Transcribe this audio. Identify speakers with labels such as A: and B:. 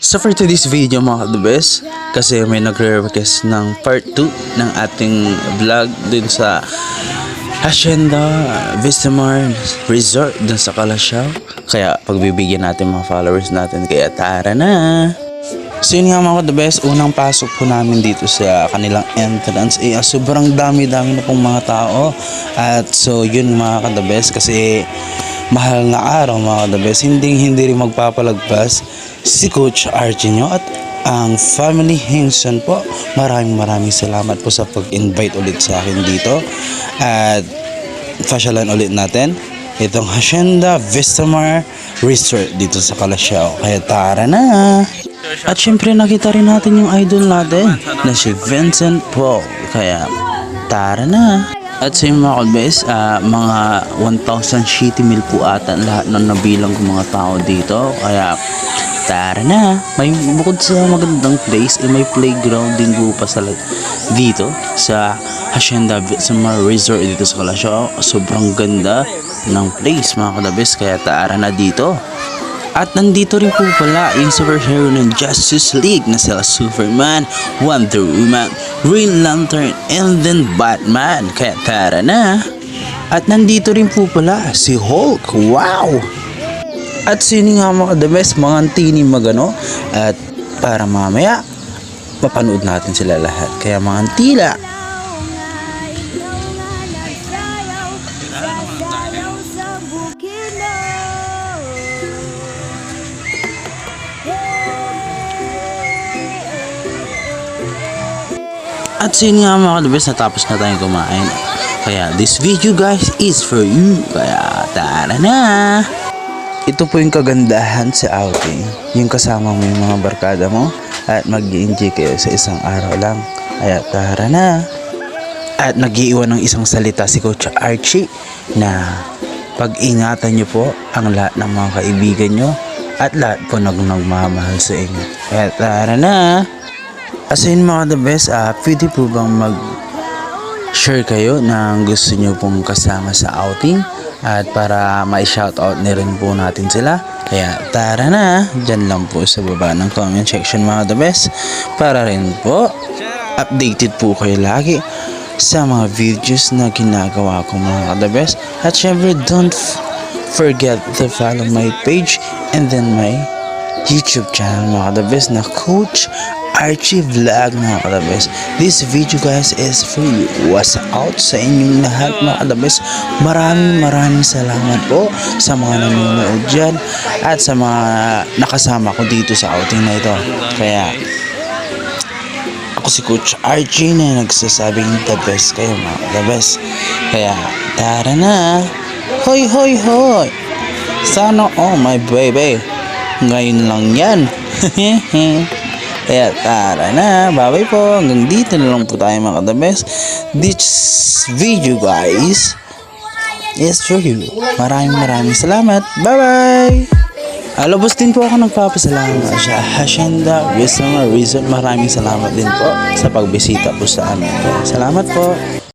A: So for today's video mga kadubes, kasi may nagre-request ng part 2 ng ating vlog dun sa Hacienda Vistamar Resort dun sa Calasiao. Kaya pagbibigyan natin mga followers natin, kaya tara na! So yun nga mga kadubes, unang pasok po namin dito sa kanilang entrance, sobrang dami-dami na pong mga tao. At so yun mga kadubes, kasi mahal na araw mga kadubes, hindi rin magpapalagpas si Coach Archie nyo at ang family Hinson po. Maraming salamat po sa pag-invite ulit sa akin dito at pasyalan ulit natin itong Hacienda Vistamar Resort dito sa Calasiao. Kaya tara na! At syempre nakita rin natin yung idol natin na si Vincent Paul. Kaya tara na! At sa mga kalbes, mga 1,000 shitty meal po ata lahat ng nabilang ng mga tao dito. Kaya tara na! May bukod sa magandang place, may playground din po pa sa dito sa Hacienda Vistamar Resort dito sa Calasiao. Sobrang ganda ng place mga kalbes, kaya tara na dito. At nandito rin po pala yung superhero ng Justice League na sila Superman, Wonder Woman, Green Lantern, and then Batman. Kaya tara na! At nandito rin po pala si Hulk. Wow! At sino nga mga the best, mga antini magano. At para mamaya, mapanood natin sila lahat. Kaya mga antila. At sino nga mga the best, natapos na tayong kumain. Kaya this video guys is for you. Kaya tara na! Ito po yung kagandahan sa outing, yung kasama mo yung mga barkada mo at mag-i-enjoy kayo sa isang araw lang. Kaya tara na! At nag-iiwan ng isang salita si Coach Archie na pag-ingatan nyo po ang lahat ng mga kaibigan nyo at lahat po nagmamahal sa inyo. Kaya tara na! As in mga the best, pwede po bang mag-share kayo ng gusto nyo pong kasama sa outing? At para ma-shoutout na rin po natin sila. Kaya tara na, dyan lang po sa baba ng comment section mga the best. Para rin po, updated po kayo lagi sa mga videos na ginagawa ko mga the best. At syempre, don't forget to follow my page and then my YouTube channel mga the best na Coach Archie Vlog mga kalabes. This video guys is for you. What's out sa inyong lahat mga kalabes. Maraming salamat po sa mga nanonood dyan at sa mga nakasama ko dito sa outing na ito. Kaya ako si Coach Archie na nagsasabing the best kayo mga kalabes. Kaya tara na. Hoy! Sana my baby. Ngayon lang yan. Kaya tara na, bye po. Hanggang dito na lang po tayo mga kadabes. This video guys is for you. Maraming salamat. Bye bye. Alubos din po ako nagpapasalamat sa Hacienda Vistamar Resort. Maraming salamat din po sa pagbisita po sa amin. Salamat po.